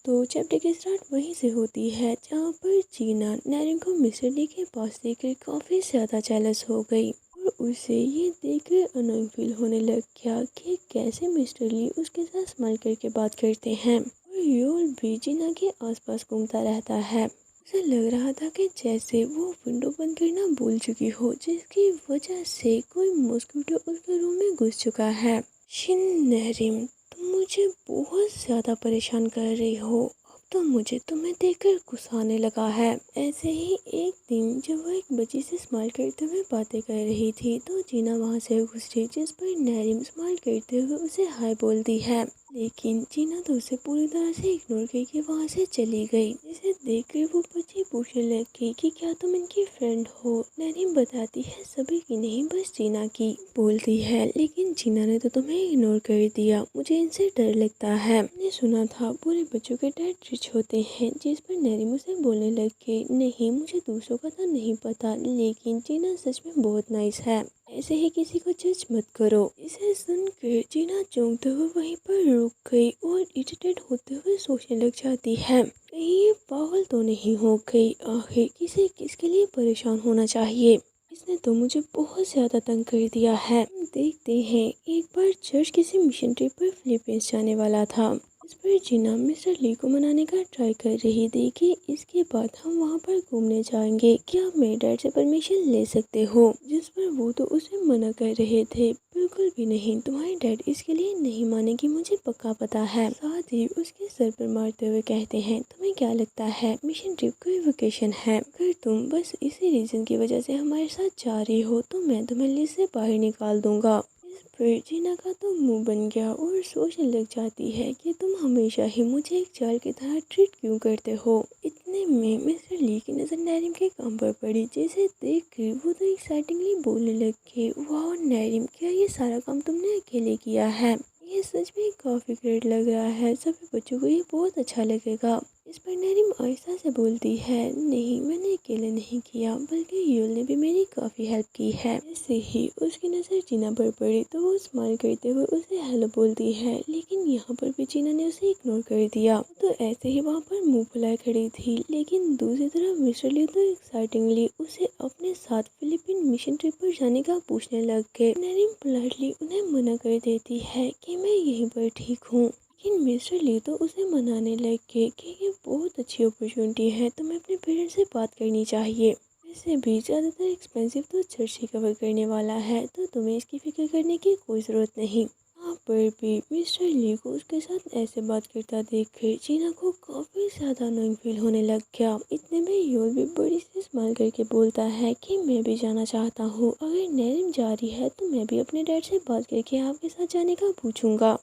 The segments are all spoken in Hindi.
तो चैप्टर की स्टार्ट वहीं से होती है जहाँ पर जीना नैरिम को मिस्टर ली के पास देखकर काफ़ी ज़्यादा जेलस हो गई और उसे ये देखकर अनोइंग फील होने लग गया कि कैसे मिस्टर ली उसके साथ स्माइल करके बात करते हैं और योल भी जीना के आसपास घूमता रहता है। उसे लग रहा था कि जैसे वो विंडो बंद करना भूल चुकी हो, जिसकी वजह से कोई मॉस्किटो उसके रूम में घुस चुका है। शिन नहरिम, तुम मुझे बहुत ज़्यादा परेशान कर रही हो। अब तो मुझे तुम्हें देखकर गुस्सा आने लगा है। ऐसे ही एक दिन जब वो एक बच्ची से स्माइल करते हुए बातें कर रही थी तो जीना वहाँ से गुजरी, जिस पर नहरिम स्माइल करते हुए उसे हाय बोलती है। लेकिन जीना तो उसे पूरी तरह से इग्नोर करके वहाँ से चली गई। जिसे देखकर वो बच्ची पूछने लगी कि क्या तुम इनकी फ्रेंड हो। नरीम बताती है सभी की नहीं, बस जीना की। बोलती है लेकिन जीना ने तो तुम्हें इग्नोर कर दिया, मुझे इनसे डर लगता है। मैंने सुना था पूरे बच्चों के डैड रिच होते हैं। जिस पर नरीम उसे बोलने लगे नहीं, मुझे दूसरों का तो नहीं पता, लेकिन जीना सच में बहुत नाइस है। ऐसे ही किसी को जज मत करो। इसे सुनकर जीना चौंकते हुए वहीं पर रुक गई और इरिटेट होते हुए सोचने लग जाती है कहीं ये पागल तो नहीं हो गई। आखिर किसे किसके लिए परेशान होना चाहिए, इसने तो मुझे बहुत ज़्यादा तंग कर दिया है। देखते हैं एक बार चर्च किसी मिशन ट्रिप पर फिलीपींस जाने वाला था। इस पर जीना मिस्टर ली को मनाने का ट्राई कर रही थी कि इसके बाद हम वहाँ पर घूमने जाएंगे, क्या आप मेरे डैड से परमिशन ले सकते हो। जिस पर वो तो उसे मना कर रहे थे, बिल्कुल भी नहीं, तुम्हारे डैड इसके लिए नहीं मानेगी, मुझे पक्का पता है। साथ ही उसके सर पर मारते हुए कहते हैं तुम्हें क्या लगता है मिशन ट्रिप कोई वेकेशन है। अगर तुम बस इसी रीजन की वजह से हमारे साथ जा रही हो तो मैं तुम्हें लिस्ट से बाहर निकाल दूंगा। फिर जीना का तो मुंह बन गया और सोचने लग जाती है कि तुम हमेशा ही मुझे एक चाल की तरह ट्रीट क्यों करते हो। इतने में मिस्टर ली की नज़र नैरिम के काम पर पड़ी, जिसे देखकर वो तो एक्साइटिंगली बोलने लगे, वाह नैरिम, क्या ये सारा काम तुमने अकेले किया है। ये सच में काफ़ी ग्रेट लग रहा है, सभी बच्चों को ये बहुत अच्छा लगेगा। इस पर नैरिम आहिस्ता से बोलती है नहीं, मैंने अकेले नहीं किया, बल्कि यूल ने भी मेरी काफ़ी हेल्प की है। ऐसे ही उसकी नज़र जीना पर पड़ी तो वो स्माइल करते हुए उसे हेलो बोलती है, लेकिन यहाँ पर भी जीना ने उसे इग्नोर कर दिया। तो ऐसे ही वहाँ पर मुंह फुलाए खड़ी थी। लेकिन दूसरी तरफ मिस्टर ली तो एक्साइटिंगली उसे अपने साथ फिलीपीन मिशन ट्रिप पर जाने का पूछने लग गए। नैरिम पोलाइटली उन्हें मना कर देती है कि मैं यहीं पर ठीक हूँ। लेकिन मिस्टर ली तो उसे मनाने लगे कि ये बहुत अच्छी अपॉर्चुनिटी है, तुम्हें अपने पेरेंट्स से बात करनी चाहिए। वैसे भी ज़्यादातर एक्सपेंसिव तो चर्च ही कवर करने वाला है, तो तुम्हें इसकी फिक्र करने की कोई ज़रूरत नहीं। वहाँ पर भी मिस्टर ली को उसके साथ ऐसे बात करता देखकर जीना को काफ़ी ज़्यादा अनोइंग फील होने लग गया। इतने में योल भी बड़ी सी स्माइल करके बोलता है कि मैं भी जाना चाहता हूँ, अगर नैरिम जा रही है तो मैं भी अपने डैड से बात करके आपके साथ जाने का पूछूंगा।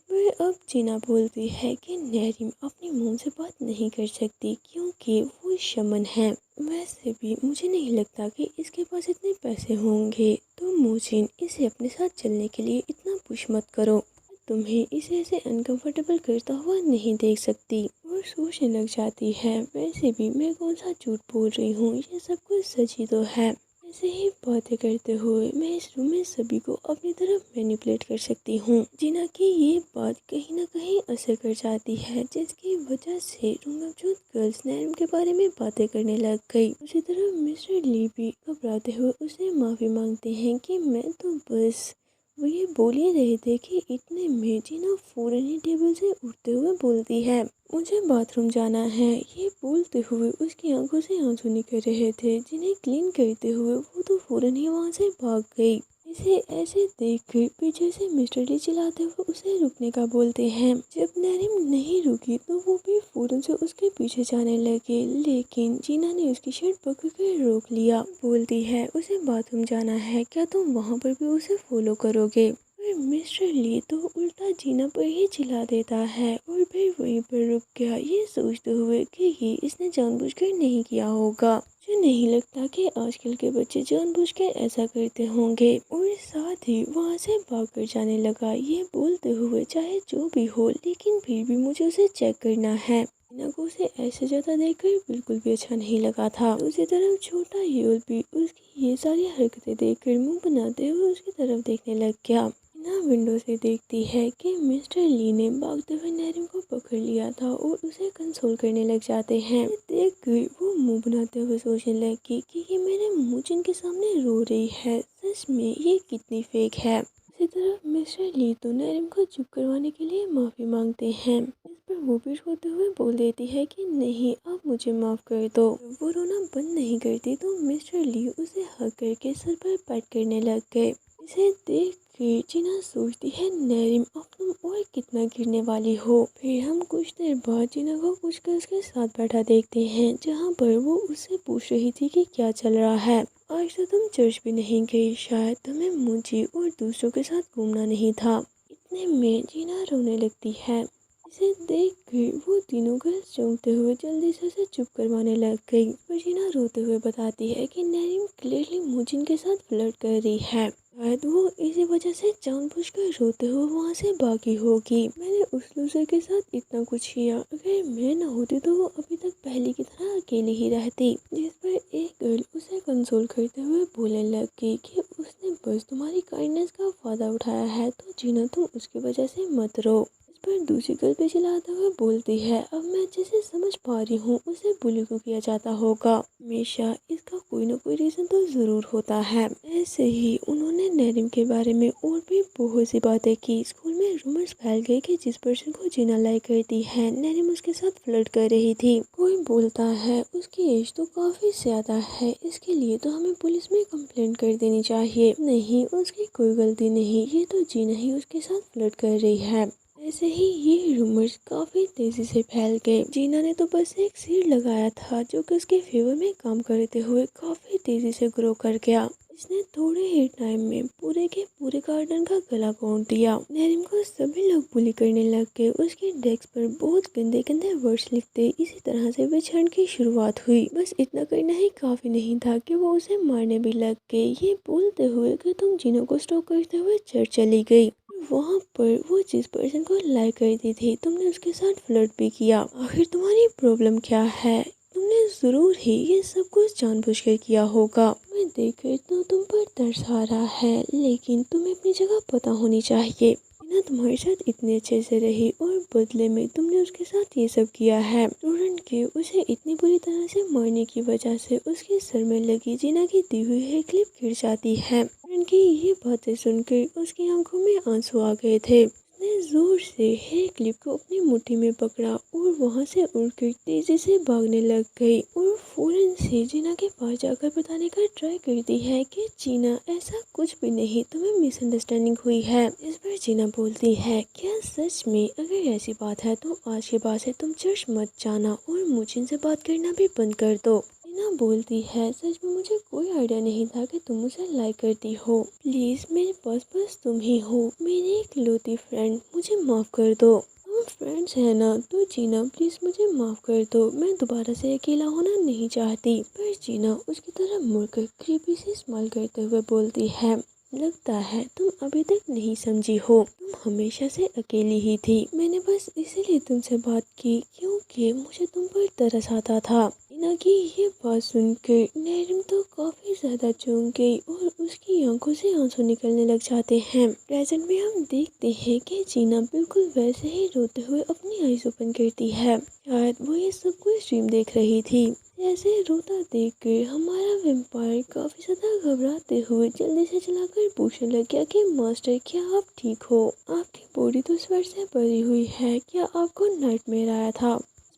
पर अब जीना बोलती है कि नैरिम अपनी मोम से बात नहीं कर सकती क्योंकि वो शमन है। वैसे भी मुझे नहीं लगता कि इसके पास इतने पैसे होंगे, तो मोजिन इसे अपने साथ चलने के लिए इतना पुश मत करो, तुम्हें इसे ऐसे अनकंफर्टेबल करता हुआ नहीं देख सकती। और सोचने लग जाती है वैसे भी मैं कौन सा झूठ बोल रही हूँ, ये सब कुछ सच ही तो है। ऐसे ही बातें करते हुए मैं इस रूम में सभी को अपनी तरफ मैनिपुलेट कर सकती हूँ। जीना की ये बात कहीं ना कहीं असर कर जाती है, जिसकी वजह से रूम में मौजूद गर्ल्स नैरिम के बारे में बातें करने लग गई। उसी तरह मिस्टर ली भी घबराते हुए उससे माफ़ी मांगते हैं कि मैं तो बस वो ये बोल ही रहे थे कि इतने में जीना फौरन ही टेबल से उठते हुए बोलती है मुझे बाथरूम जाना है। ये बोलते हुए उसकी आंखों से आंसू निकल रहे थे, जिन्हें क्लीन करते हुए वो तो फौरन ही वहाँ से भाग गई। इसे ऐसे देखकर पीछे से मिस्टर ली चिल्लाते हुए उसे रुकने का बोलते हैं। जब नैरिम नहीं रुकी तो वो भी फौरन से उसके पीछे जाने लगे, लेकिन जीना ने उसकी शर्ट पकड़ कर रोक लिया। बोलती है उसे बाथरूम जाना है, क्या तुम वहाँ पर भी उसे फॉलो करोगे। पर मिस्टर ली तो उल्टा जीना पर ही चिल्ला देता है और फिर वहीं पर रुक गया, ये सोचते हुए कि ये इसने जानबूझकर नहीं किया होगा। मुझे नहीं लगता कि आजकल के बच्चे जानबूझकर ऐसा करते होंगे। और साथ ही वहाँ से भागकर जाने लगा, ये बोलते हुए चाहे जो भी हो लेकिन फिर भी मुझे उसे चेक करना है। जीना को उसे ऐसे जाता देखकर बिल्कुल भी अच्छा नहीं लगा था। उसी तरफ छोटा यूल भी उसकी ये सारी हरकतें देखकर मुंह बनाते हुए उसकी तरफ देखने लग गया। टीना विंडो से देखती है कि मिस्टर ली ने भागते हुए नैरिम को पकड़ लिया था और उसे कंसोल करने लग जाते हैं। ये देख कर वो मुंह बनाते हुए सोचने लगी कि ये मेरे मुजिन के सामने रो रही है, सच में ये कितनी फेक है। इसी तरह मिस्टर ली तो नैरिम को चुप करवाने के लिए माफ़ी मांगते हैं। इस पर वो भी रोते हुए बोल देती है कि नहीं, आप मुझे माफ़ कर दो। वो रोना बंद नहीं करती तो मिस्टर ली उसे हक करके सर पर पैट करने लग गए। इसे देख कर जीना सोचती है, नैरिम अब तुम और कितना गिरने वाली हो। फिर हम कुछ देर बाद जीना को कुछ गर्ल्स के साथ बैठा देखते हैं, जहाँ पर वो उससे पूछ रही थी कि क्या चल रहा है। आज तो तुम चर्च भी नहीं गई, शायद तुम्हें मुझे और दूसरों के साथ घूमना नहीं था। इतने में जीना रोने लगती है। इसे देख कर वो तीनों गर्ल्स चौंकते हुए जल्दी से उसे चुप करवाने लग गई। पर जीना रोते हुए बताती है कि नैरिम क्लियरली मुजिन के साथ फ्लर्ट कर रही है, शायद वो इसी वजह से जानबूझकर रोते हुए वहाँ से भागी होगी। मैंने उस लूजर के साथ इतना कुछ किया, अगर मैं न होती तो वो अभी तक पहले की तरह अकेली ही रहती। जिस पर एक गर्ल उसे कंसोल करते हुए बोलने लग गई कि उसने बस तुम्हारी काइंडनेस का फायदा उठाया है, तो जीना तुम उसकी वजह से मत रो। पर दूसरी गर्ल पे चिल्लाते हुए बोलती है, अब मैं अच्छे से समझ पा रही हूँ उसे बुली को किया जाता होगा, हमेशा इसका कोई ना कोई रीज़न तो ज़रूर होता है। ऐसे ही उन्होंने नैरिम के बारे में और भी बहुत सी बातें की। स्कूल में रूमर्स फैल गए कि जिस पर्सन को जीना लाइक करती है नैरिम उसके साथ फ्लर्ट कर रही थी। कोई बोलता है उसकी एज तो काफ़ी ज़्यादा है, इसके लिए तो हमें पुलिस में कंप्लेंट कर देनी चाहिए। नहीं, उसकी कोई गलती नहीं, ये तो जीना ही उसके साथ फ्लर्ट कर रही है। ऐसे ही ये रूमर्स काफ़ी तेज़ी से फैल गए। जीना ने तो बस एक सीड लगाया था जो कि उसके फेवर में काम करते हुए काफ़ी तेज़ी से ग्रो कर गया। इसने थोड़े ही टाइम में पूरे के पूरे गार्डन का गला घोंट दिया। नैरिम को सभी लोग बुली करने लग गए। उसके डेस्क पर बहुत गंदे गंदे वर्ड्स लिखते इसी तरह से विछड़न की शुरुआत हुई। बस इतना करना ही काफ़ी नहीं था कि वो उसे मारने भी लग गए, ये बोलते हुए कि तुम जीना को स्टॉक करते हुए चर्च चली गई। वहाँ पर वो जिस पर्सन को लाइक करती थी तुमने उसके साथ फ्लर्ट भी किया। आखिर तुम्हारी प्रॉब्लम क्या है? तुमने ज़रूर ही ये सब कुछ जानबूझकर किया होगा। मैं देखकर तो तुम पर तरस आ रहा है, लेकिन तुम्हें अपनी जगह पता होनी चाहिए। ना तुम्हारे साथ इतने अच्छे से रही और बदले में तुमने उसके साथ ये सब किया है। स्टूडेंट के उसे इतनी बुरी तरह से मारने की वजह से उसके सर में लगी जीना की दी हुई है क्लिप गिर जाती है। स्टूडेंट की ये बातें सुनकर उसकी आंखों में आंसू आ गए थे। उसने जोर से हेयर क्लिप को अपनी मुट्ठी में पकड़ा और वहाँ से उड़कर तेजी से भागने लग गई और फौरन से जीना के पास जाकर बताने का ट्राई करती है कि जीना ऐसा कुछ भी नहीं, तुम्हें मिसअंडरस्टैंडिंग हुई है। इस पर जीना बोलती है, क्या सच में? अगर ऐसी बात है तो आज के बाद से तुम चर्च मत जाना और मुझे से बात करना भी बंद कर दो। जीना बोलती है, सच में मुझे कोई आइडिया नहीं था कि तुम उसे लाइक करती हो। प्लीज मेरे पास बस तुम ही हो, मेरी इकलौती फ्रेंड, मुझे माफ कर दो। हम फ्रेंड्स हैं ना, तो जीना प्लीज मुझे माफ कर दो, मैं दोबारा से अकेला होना नहीं चाहती। पर जीना उसकी तरफ मुड़कर क्रीपी सी स्माइल करते हुए बोलती है, लगता है तुम अभी तक नहीं समझी हो, तुम हमेशा से अकेली ही थी। मैंने बस इसीलिए तुमसे बात की क्योंकि मुझे तुम पर तरस आता था। टीना की ये बात सुनकर नैरिम तो काफी ज्यादा चौंक गई और उसकी आंखों से आंसू निकलने लग जाते हैं। प्रेजेंट में हम देखते हैं कि जीना बिल्कुल वैसे ही रोते हुए अपनी आईज ओपन करती है, शायद वो ये सब कुछ ड्रीम देख रही थी। ऐसे रोता देखकर हमारा वेम्पायर काफी ज्यादा घबराते हुए जल्दी से चलाकर पूछने लग गया कि मास्टर, क्या आप ठीक हो? आपकी बॉडी तो स्वेट से भरी हुई है, क्या आपको नाइटमेयर आया था?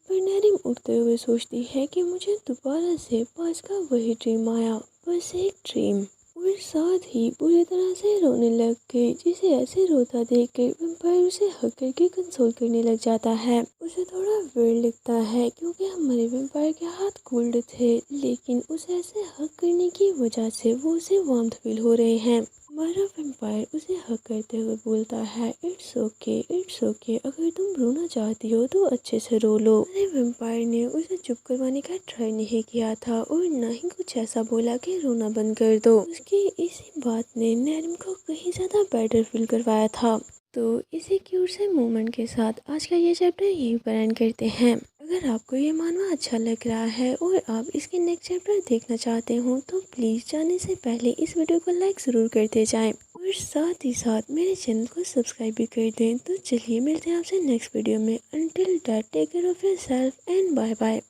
पर नैरिम उठते हुए सोचती है कि मुझे दोबारा से पास का वही ड्रीम आया, बस एक ड्रीम। और साथ ही बुरी तरह से रोने लग गई। जिसे ऐसे रोता देखकर वैम्पायर उसे हक करके कंसोल करने लग जाता है। उसे थोड़ा वियर्ड लगता है क्योंकि हमारे वैम्पायर के हाथ कोल्ड थे, लेकिन उसे ऐसे हक करने की वजह से वो उसे वार्म फील हो रहे हैं। हमारा वैम्पायर उसे हक करते हुए बोलता है, इट्स ओके, इट्स ओके, अगर तुम रोना चाहती हो तो अच्छे से रो लो। हमारे वैम्पायर ने उसे चुप करवाने का ट्राई नहीं किया था और न ही कुछ ऐसा बोला कि रोना बंद कर दो। उसकी इसी बात ने नैरिम को कहीं ज़्यादा बेटर फील करवाया था। तो इसी क्यूट से मोमेंट के साथ आज का ये चैप्टर यहीं पर एंड करते हैं। अगर आपको ये मानवा अच्छा लग रहा है और आप इसके नेक्स्ट चैप्टर देखना चाहते हो तो प्लीज़ जाने से पहले इस वीडियो को लाइक ज़रूर करते जाएं और और साथ ही साथ मेरे चैनल को सब्सक्राइब भी कर दें। तो चलिए मिलते हैं आपसे नेक्स्ट वीडियो में। Until that take care of yourself and bye bye.